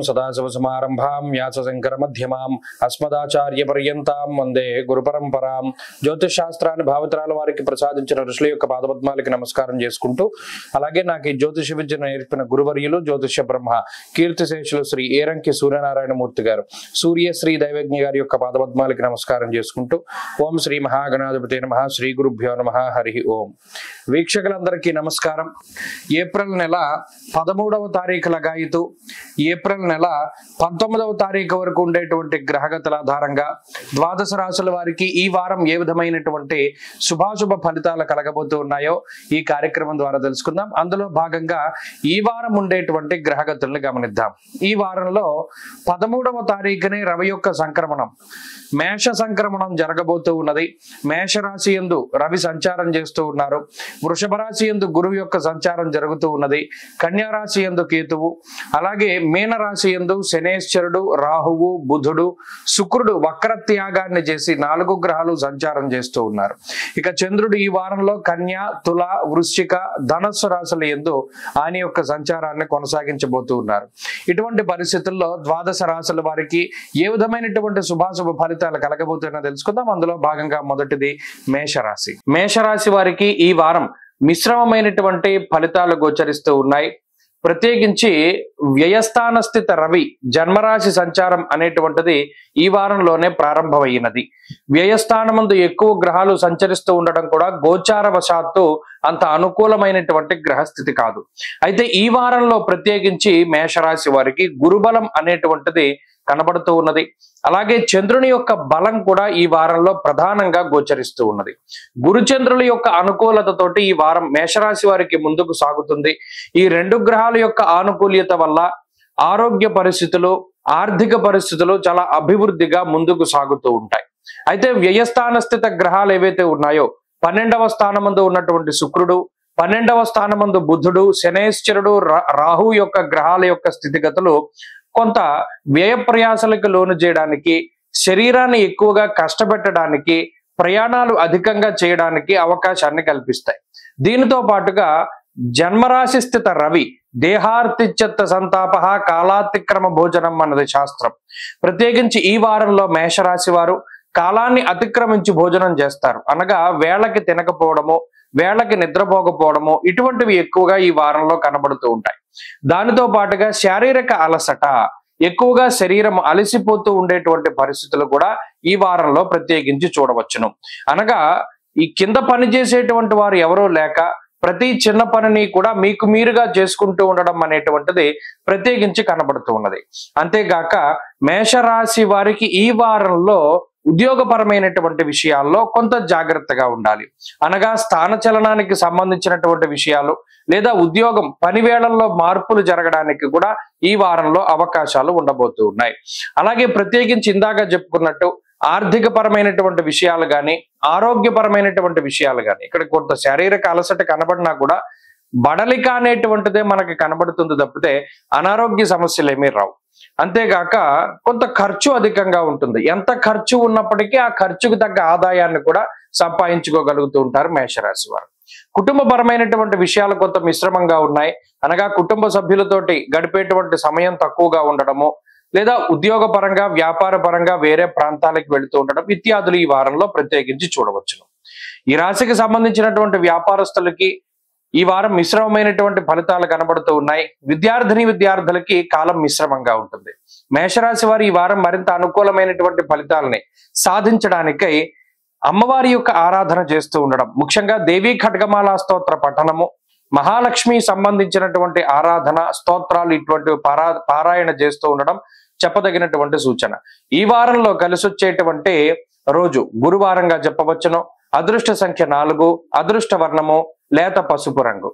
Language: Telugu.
सदाशिवसमारंभां व्यासशंकरमध्यमाम् अस्मदाचार्यपर्यन्तां వందే గురుపరంపరాం. జ్యోతిష్ శాస్త్రాన్ని భావితరాల వారికి ప్రసాదించిన ఋషుల యొక్క పాదపద్మాలకి నమస్కారం చేసుకుంటూ, అలాగే నాకు ఈ జ్యోతిష విద్యను నేర్పిన గురువర్యులు జ్యోతిష బ్రహ్మ కీర్తిశేషులు శ్రీ ఏరంకి సూర్యనారాయణమూర్తి గారు సూర్యశ్రీ దైవజ్ఞ గారి యొక్క పాదపద్మాలకి నమస్కారం చేసుకుంటూ, ఓం శ్రీ మహాగణాధిపతి నమః, శ్రీ గురుభ్యో నమః, హరి ఓం. వీక్షకులందరికీ నమస్కారం. ఏప్రిల్ నెల 13వ తారీఖు లగాయితూ ఏప్రిల్ నెల 19వ తారీఖు వరకు ఉండేటువంటి గ్రహగతుల ఆధారంగా ద్వాదశ రాశుల వారికి ఈ వారం ఏ విధమైనటువంటి శుభాశుభ ఫలితాలు కలగబోతూ ఉన్నాయో ఈ కార్యక్రమం ద్వారా తెలుసుకుందాం. అందులో భాగంగా ఈ వారం ఉండేటువంటి గ్రహగతుల్ని గమనిద్దాం. ఈ వారంలో 13వ తారీఖునే రవి యొక్క సంక్రమణం, మేష సంక్రమణం జరగబోతూ ఉన్నది. మేషరాశి యందు రవి సంచారం చేస్తూ ఉన్నారు. వృషభ రాశి యందు గురువు యొక్క సంచారం జరుగుతూ ఉన్నది. కన్యా రాశి యందు కేతువు, అలాగే మీన రాశి యందు శనేశ్వరుడు, రాహువు, బుధుడు, శుక్రుడు వక్రత్యాగాన్ని చేసి 4 గ్రహాలు సంచారం చేస్తూ ఉన్నారు. ఇక చంద్రుడు ఈ వారంలో కన్యా, తుల, వృశ్చిక, ధనస్సు రాశుల యందు ఆయన యొక్క సంచారాన్ని కొనసాగించబోతూ ఉన్నారు. ఇటువంటి పరిస్థితుల్లో ద్వాదశ రాశుల వారికి ఏ విధమైనటువంటి శుభాశుభ ఫలితాలు కలగబోతున్నా తెలుసుకుందాం. అందులో భాగంగా మొదటిది మేషరాశి. మేషరాశి వారికి ఈ వారం మిశ్రమమైనటువంటి ఫలితాలు గోచరిస్తూ ఉన్నాయి. ప్రత్యేకించి వ్యయస్థాన స్థిత రవి జన్మరాశి సంచారం అనేటువంటిది ఈ వారంలోనే ప్రారంభమైనది. వ్యయస్థానమందు ఎక్కువ గ్రహాలు సంచరిస్తూ ఉండడం కూడా గోచార వశాత్తు అంత అనుకూలమైనటువంటి గ్రహస్థితి కాదు. అయితే ఈ వారంలో ప్రత్యేకించి మేషరాశి వారికి గురుబలం అనేటువంటిది కనబడుతూ ఉన్నది. అలాగే చంద్రుని యొక్క బలం కూడా ఈ వారంలో ప్రధానంగా గోచరిస్తూ ఉన్నది. గురుచంద్రుల యొక్క అనుకూలతతోటి ఈ వారం మేషరాశి వారికి ముందుకు సాగుతుంది. ఈ 2 గ్రహాల యొక్క ఆనుకూల్యత వల్ల ఆరోగ్య పరిస్థితులు, ఆర్థిక పరిస్థితులు చాలా అభివృద్ధిగా ముందుకు సాగుతూ ఉంటాయి. అయితే వ్యయస్థాన స్థిత గ్రహాలు ఏవైతే ఉన్నాయో 12వ స్థానమందు ఉన్నటువంటి శుక్రుడు, 12వ స్థానమందు బుధుడు, శనేశ్వరుడు, రాహు యొక్క గ్రహాల యొక్క స్థితిగతులు కొంత వ్యయ ప్రయాసాలకు లోను చేయడానికి, శరీరాన్ని ఎక్కువగా కష్టపెట్టడానికి, ప్రయాణాలు అధికంగా చేయడానికి అవకాశాన్ని కల్పిస్తాయి. దీనితో పాటుగా జన్మరాశి స్థిత రవి దేహార్తిచ్చత్త సంతాప కాలాతిక్రమ భోజనం అన్నది శాస్త్రం. ప్రత్యేకించి ఈ వారంలో మేషరాశి వారు కాలాన్ని అతిక్రమించి భోజనం చేస్తారు. అనగా వేళకి తినకపోవడము, వేళకి నిద్రపోకపోవడము ఇటువంటివి ఎక్కువగా ఈ వారంలో కనబడుతూ ఉంటాయి. దానితో పాటుగా శారీరక అలసట, ఎక్కువగా శరీరం అలసిపోతూ ఉండేటువంటి పరిస్థితులు కూడా ఈ వారంలో ప్రత్యేకించి చూడవచ్చును. అనగా ఈ కింద పని చేసేటువంటి వారు ఎవరో లేక ప్రతి చిన్న పనిని కూడా మీకు మీరుగా చేసుకుంటూ ఉండడం అనేటువంటిది ప్రత్యేకించి కనబడుతూ ఉన్నది. అంతేగాక మేషరాశి వారికి ఈ వారంలో ఉద్యోగపరమైనటువంటి విషయాల్లో కొంత జాగ్రత్తగా ఉండాలి. అనగా స్థాన చలనానికి సంబంధించినటువంటి విషయాలు లేదా ఉద్యోగం పని వేళల్లో మార్పులు జరగడానికి కూడా ఈ వారంలో అవకాశాలు ఉండబోతూ ఉన్నాయి. అలాగే ప్రత్యేకించి ఇందాక చెప్పుకున్నట్టు ఆర్థిక పరమైనటువంటి విషయాలు కానీ, ఆరోగ్యపరమైనటువంటి విషయాలు కానీ, ఇక్కడ కొంత శారీరక అలసట కనబడినా కూడా బడలిక అనేటువంటిదే మనకి కనబడుతుంది తప్పితే అనారోగ్య సమస్యలు ఏమీ రావు. అంతేగాక కొంత ఖర్చు అధికంగా ఉంటుంది. ఎంత ఖర్చు ఉన్నప్పటికీ ఆ ఖర్చుకు తగ్గ ఆదాయాన్ని కూడా సంపాదించుకోగలుగుతూ ఉంటారు మేషరాశి వారు. కుటుంబపరమైనటువంటి విషయాలు కొంత మిశ్రమంగా ఉన్నాయి. అనగా కుటుంబ సభ్యులతోటి గడిపేటువంటి సమయం తక్కువగా ఉండడము, లేదా ఉద్యోగ పరంగా, వ్యాపార పరంగా వేరే ప్రాంతాలకు వెళుతూ ఉండడం ఇత్యాదులు ఈ వారంలో ప్రత్యేకించి చూడవచ్చును. ఈ రాశికి సంబంధించినటువంటి వ్యాపారస్తులకి ఈ వారం మిశ్రమమైనటువంటి ఫలితాలు కనబడుతూ ఉన్నాయి. విద్యార్థులకి కాలం మిశ్రమంగా ఉంటుంది. మేషరాశి వారు ఈ వారం మరింత అనుకూలమైనటువంటి ఫలితాలని సాధించడానికై అమ్మవారి యొక్క ఆరాధన చేస్తూ ఉండడం, ముఖ్యంగా దేవీ ఖడ్గమాల స్తోత్ర పఠనము, మహాలక్ష్మి సంబంధించినటువంటి ఆరాధన స్తోత్రాలు ఇటువంటి పారాయణ చేస్తూ ఉండడం చెప్పదగినటువంటి సూచన. ఈ వారంలో కలిసొచ్చేటువంటి రోజు గురువారంగా చెప్పవచ్చును. అదృష్ట సంఖ్య 4, అదృష్ట వర్ణము లేత పసుపు రంగు.